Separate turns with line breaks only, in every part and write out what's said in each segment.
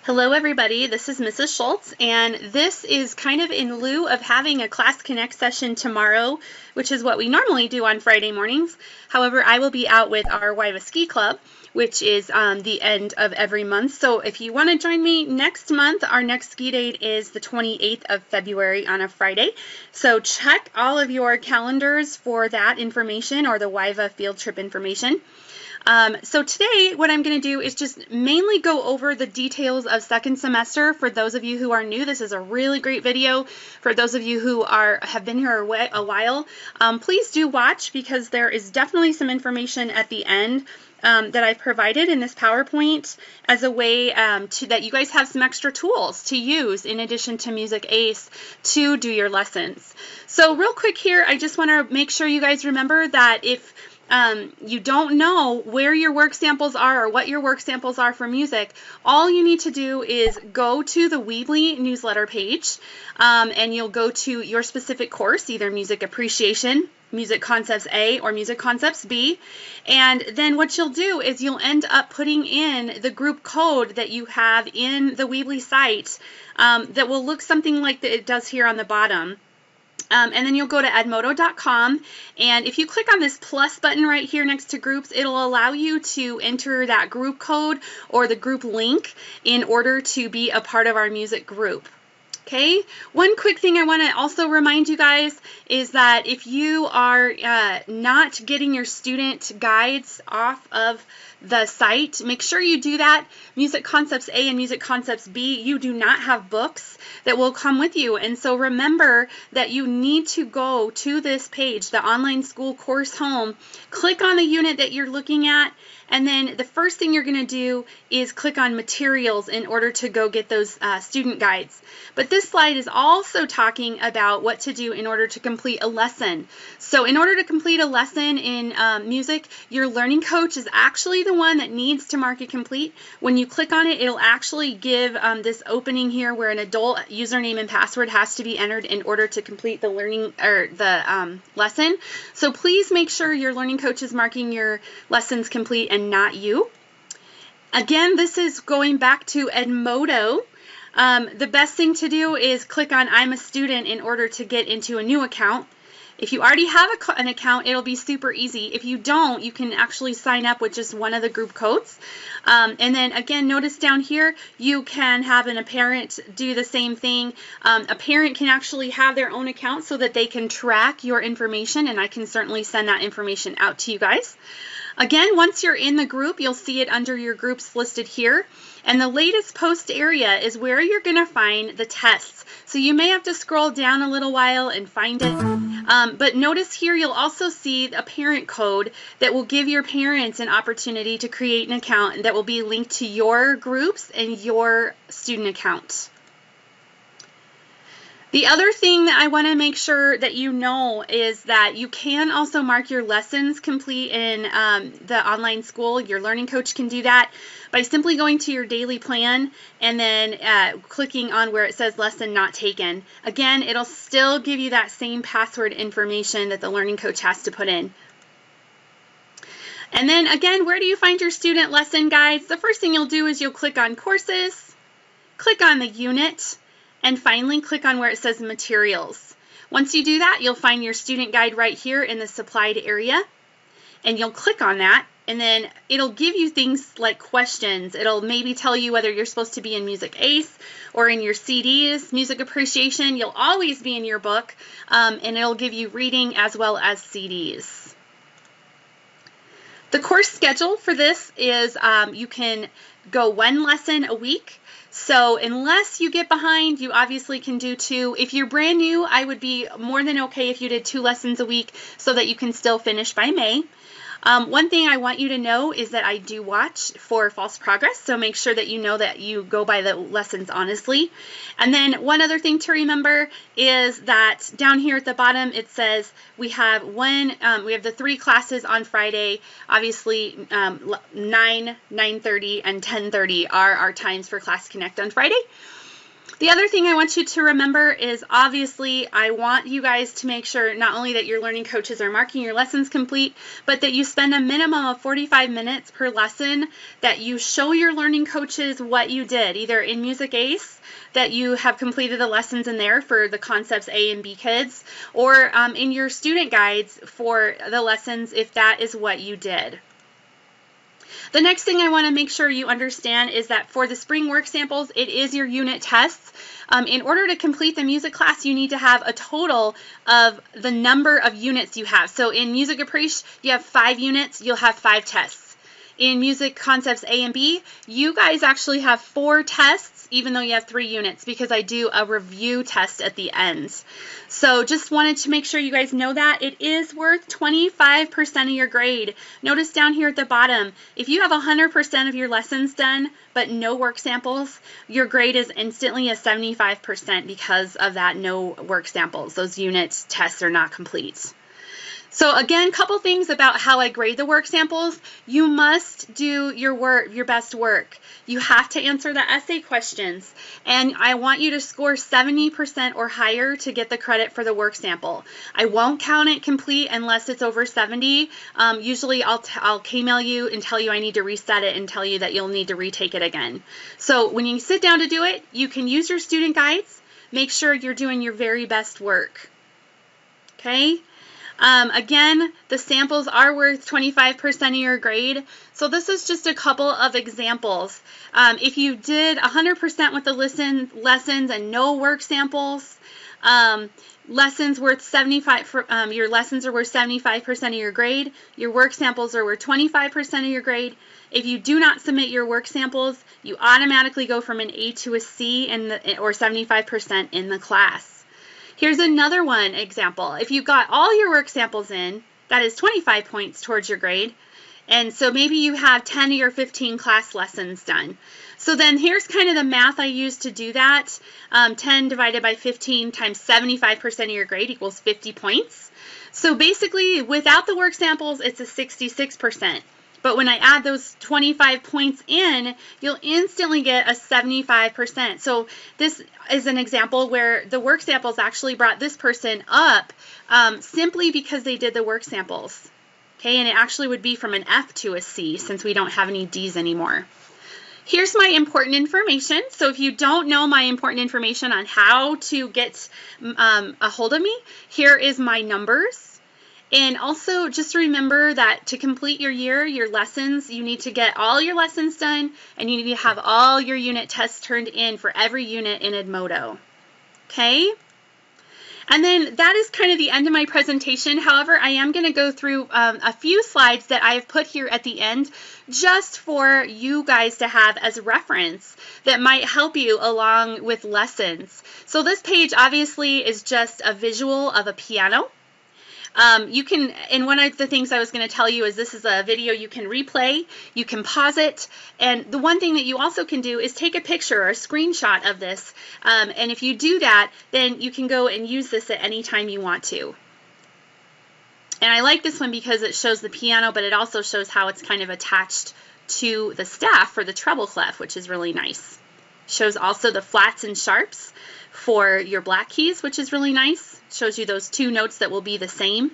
Hello everybody, this is Mrs. Schultz, and this is kind of in lieu of having a Class Connect session tomorrow, which is what we normally do on Friday mornings. However, I will be out with our WIVA Ski Club, which is the end of every month. So if you want to join me next month, our next ski date is the 28th of February on a Friday. So check all of your calendars for that information or the WIVA field trip information. So today what I'm going to do is just mainly go over the details of second semester. For those of you who are new, this is a really great video. For those of you who have been here a while, please do watch because there is definitely some information at the end that I've provided in this PowerPoint as a way that you guys have some extra tools to use in addition to Music Ace to do your lessons. So real quick here, I just want to make sure you guys remember that if you don't know where your work samples are or what your work samples are for music, all you need to do is go to the Weebly newsletter page and you'll go to your specific course, either Music Appreciation, Music Concepts A, or Music Concepts B, and then what you'll do is you'll end up putting in the group code that you have in the Weebly site that will look something like it does here on the bottom. And then you'll go to edmodo.com, and if you click on this plus button right here next to groups, it'll allow you to enter that group code or the group link in order to be a part of our music group. Okay, one quick thing I want to also remind you guys is that if you are not getting your student guides off of the site, make sure you do that. Music Concepts A and Music Concepts B, you do not have books that will come with you. And so remember that you need to go to this page, the Online School Course Home, click on the unit that you're looking at, and then the first thing you're going to do is click on Materials in order to go get those student guides. But this slide is also talking about what to do in order to complete a lesson. So in order to complete a lesson in music, your learning coach is actually the one that needs to mark it complete. When you click on it, it'll actually give this opening here where an adult username and password has to be entered in order to complete the learning or the lesson. So please make sure your learning coach is marking your lessons complete and not you. Again, this is going back to Edmodo. The best thing to do is click on I'm a student in order to get into a new account. If you already have an account, it'll be super easy. If you don't, you can actually sign up with just one of the group codes. And then again, notice down here, you can have a parent do the same thing. A parent can actually have their own account so that they can track your information, and I can certainly send that information out to you guys. Again, once you're in the group, you'll see it under your groups listed here. And the latest post area is where you're going to find the tests. So you may have to scroll down a little while and find it. But notice here you'll also see a parent code that will give your parents an opportunity to create an account that will be linked to your groups and your student account. The other thing that I want to make sure that you know is that you can also mark your lessons complete in the online school. Your learning coach can do that by simply going to your daily plan and then clicking on where it says lesson not taken. Again, it'll still give you that same password information that the learning coach has to put in. And then again, where do you find your student lesson guides? The first thing you'll do is you'll click on courses, click on the unit, and finally click on where it says materials. Once you do that, you'll find your student guide right here in the supplied area, and you'll click on that, and then it'll give you things like questions. It'll maybe tell you whether you're supposed to be in Music Ace or in your CDs, Music Appreciation. You'll always be in your book, and it'll give you reading as well as CDs. The course schedule for this is you can go one lesson a week. So unless you get behind, you obviously can do two. If you're brand new, I would be more than okay if you did 2 lessons a week so that you can still finish by May. One thing I want you to know is that I do watch for false progress, so make sure that you know that you go by the lessons honestly. And then one other thing to remember is that down here at the bottom it says we have the 3 classes on Friday. Obviously 9, 9:30, and 10:30 are our times for Class Connect on Friday. The other thing I want you to remember is, obviously, I want you guys to make sure not only that your learning coaches are marking your lessons complete, but that you spend a minimum of 45 minutes per lesson, that you show your learning coaches what you did, either in Music Ace, that you have completed the lessons in there for the concepts A and B kids, or in your student guides for the lessons if that is what you did. The next thing I want to make sure you understand is that for the spring work samples, it is your unit tests. In order to complete the music class, you need to have a total of the number of units you have. So in Music Caprice, you have 5 units, you'll have 5 tests. In Music Concepts A and B, you guys actually have 4 tests, even though you have 3 units, because I do a review test at the end. So just wanted to make sure you guys know that. It is worth 25% of your grade. Notice down here at the bottom, if you have 100% of your lessons done, but no work samples, your grade is instantly a 75% because of that no work samples. Those unit tests are not complete. So again, couple things about how I grade the work samples. You must do your best work. You have to answer the essay questions, and I want you to score 70% or higher to get the credit for the work sample. I won't count it complete unless it's over 70. Usually I'll email you and tell you I need to reset it and tell you that you'll need to retake it again. So when you sit down to do it, you can use your student guides. Make sure you're doing your very best work. Okay? Again, the samples are worth 25% of your grade. So this is just a couple of examples. If you did 100% with the lessons and no work samples, lessons worth 75. Your lessons are worth 75% of your grade. Your work samples are worth 25% of your grade. If you do not submit your work samples, you automatically go from an A to a C or 75% in the class. Here's another one example. If you got all your work samples in, that is 25 points towards your grade. And so maybe you have 10 of your 15 class lessons done. So then here's kind of the math I use to do that. 10 divided by 15 times 75% of your grade equals 50 points. So basically, without the work samples, it's a 66%. But when I add those 25 points in, you'll instantly get a 75%. So this is an example where the work samples actually brought this person up simply because they did the work samples. Okay, and it actually would be from an F to a C since we don't have any D's anymore. Here's my important information. So if you don't know my important information on how to get a hold of me, here is my numbers. And also just remember that to complete your year, your lessons, you need to get all your lessons done, and you need to have all your unit tests turned in for every unit in Edmodo. Okay? And then that is kind of the end of my presentation. However, I am going to go through a few slides that I have put here at the end just for you guys to have as reference that might help you along with lessons. So this page obviously is just a visual of a piano. And one of the things I was going to tell you is this is a video you can replay, you can pause it, and the one thing that you also can do is take a picture or a screenshot of this, and if you do that, then you can go and use this at any time you want to. And I like this one because it shows the piano, but it also shows how it's kind of attached to the staff for the treble clef, which is really nice. Shows also the flats and sharps for your black keys, which is really nice. Shows you those 2 notes that will be the same.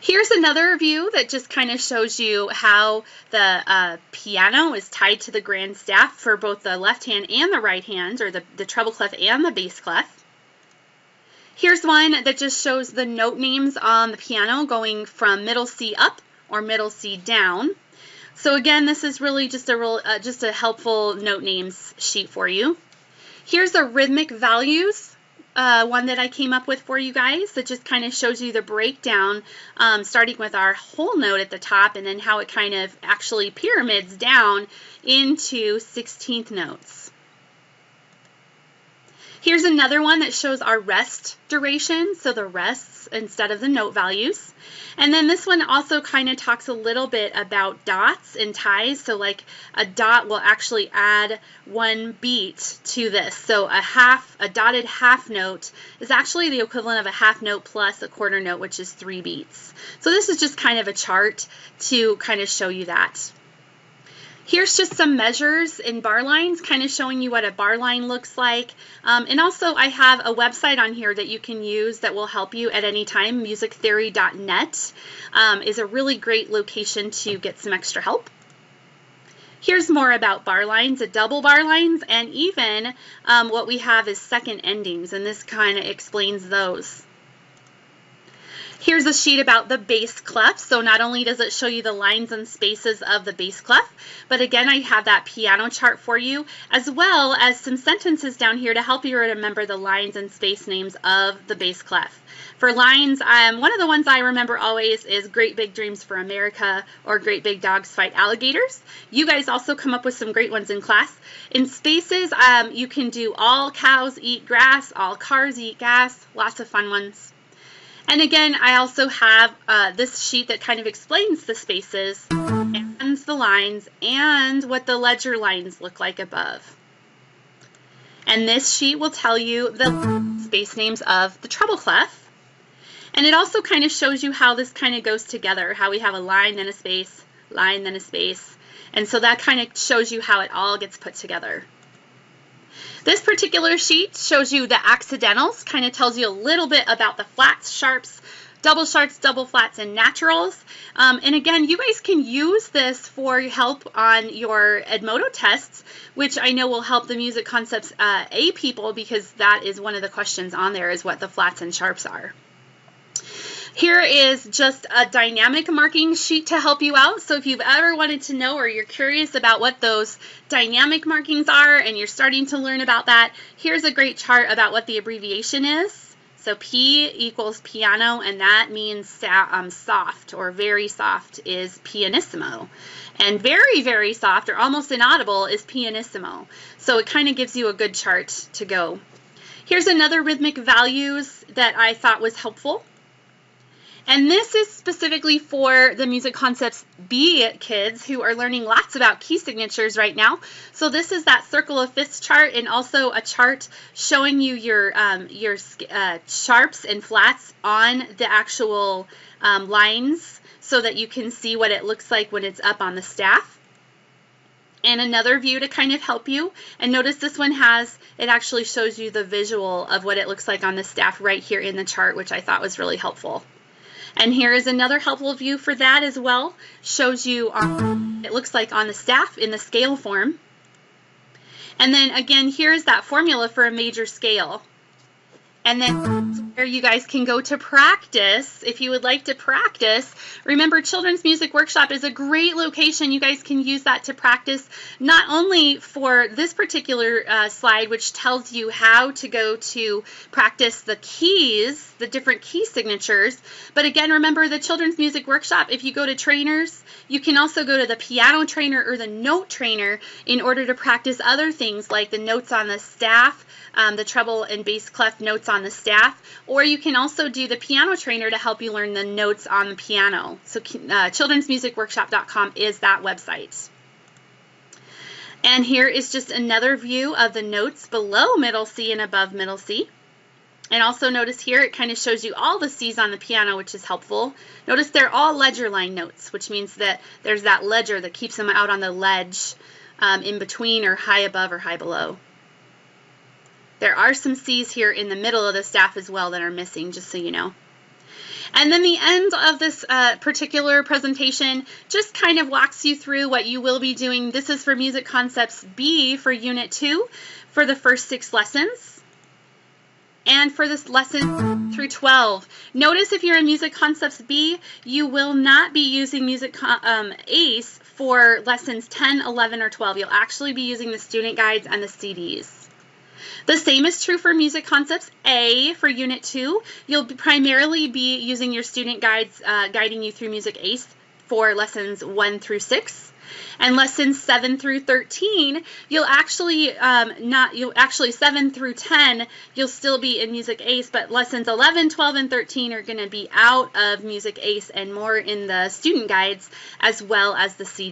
Here's another view that just kind of shows you how the piano is tied to the grand staff for both the left hand and the right hand, or the treble clef and the bass clef. Here's one that just shows the note names on the piano going from middle C up or middle C down. So again, this is really just a helpful note names sheet for you. Here's a rhythmic values. One that I came up with for you guys that just kind of shows you the breakdown, starting with our whole note at the top and then how it kind of actually pyramids down into 16th notes. Here's another one that shows our rest duration, so the rests instead of the note values. And then this one also kind of talks a little bit about dots and ties. So like a dot will actually add 1 beat to this. So a dotted half note is actually the equivalent of a half note plus a quarter note, which is 3 beats. So this is just kind of a chart to kind of show you that. Here's just some measures in bar lines, kind of showing you what a bar line looks like. And also I have a website on here that you can use that will help you at any time. Musictheory.net is a really great location to get some extra help. Here's more about bar lines, double bar lines, and even what we have is second endings, and this kind of explains those. Here's a sheet about the bass clef. So not only does it show you the lines and spaces of the bass clef, but again, I have that piano chart for you, as well as some sentences down here to help you remember the lines and space names of the bass clef. For lines, one of the ones I remember always is Great Big Dreams for America or Great Big Dogs Fight Alligators. You guys also come up with some great ones in class. In spaces, you can do all cows eat grass, all cars eat gas, lots of fun ones. And again, I also have this sheet that kind of explains the spaces and the lines and what the ledger lines look like above. And this sheet will tell you the space names of the treble clef. And it also kind of shows you how this kind of goes together, how we have a line, then a space, line, then a space. And so that kind of shows you how it all gets put together. This particular sheet shows you the accidentals, kind of tells you a little bit about the flats, sharps, double flats, and naturals. And again, you guys can use this for help on your Edmodo tests, which I know will help the Music Concepts A people, because that is one of the questions on there, is what the flats and sharps are. Here is just a dynamic marking sheet to help you out. So if you've ever wanted to know or you're curious about what those dynamic markings are and you're starting to learn about that, here's a great chart about what the abbreviation is. So P equals piano, and that means soft or very soft is pianissimo. And very, very soft or almost inaudible is pianissimo. So it kind of gives you a good chart to go. Here's another rhythmic values that I thought was helpful. And this is specifically for the Music Concepts B kids who are learning lots about key signatures right now. So this is that circle of fifths chart, and also a chart showing you your sharps and flats on the actual lines, so that you can see what it looks like when it's up on the staff. And another view to kind of help you. And notice this one it actually shows you the visual of what it looks like on the staff right here in the chart, which I thought was really helpful. And here is another helpful view for that as well. Shows you what it looks like on the staff in the scale form. And then again, here's that formula for a major scale. And then where you guys can go to practice. If you would like to practice, remember Children's Music Workshop is a great location. You guys can use that to practice, not only for this particular slide, which tells you how to go to practice the keys, the different key signatures, but again, remember the Children's Music Workshop, if you go to trainers, you can also go to the piano trainer or the note trainer in order to practice other things like the notes on the staff, the treble and bass clef notes on the staff, or you can also do the piano trainer to help you learn the notes on the piano. So childrensmusicworkshop.com is that website. And here is just another view of the notes below middle C and above middle C. And also notice here it kind of shows you all the C's on the piano, which is helpful. Notice they're all ledger line notes, which means that there's that ledger that keeps them out on the ledge in between or high above or high below. There are some C's here in the middle of the staff as well that are missing, just so you know. And then the end of this particular presentation just kind of walks you through what you will be doing. This is for Music Concepts B for Unit 2 for the first 6 lessons. And for this lesson through 12. Notice if you're in Music Concepts B, you will not be using Music ACE for lessons 10, 11, or 12. You'll actually be using the student guides and the CDs. The same is true for Music Concepts A for Unit 2. You'll primarily be using your student guides guiding you through Music ACE for lessons 1 through 6. And lessons 7 through 13, you'll actually 7 through 10, you'll still be in Music ACE, but lessons 11, 12, and 13 are going to be out of Music ACE and more in the student guides as well as the CD.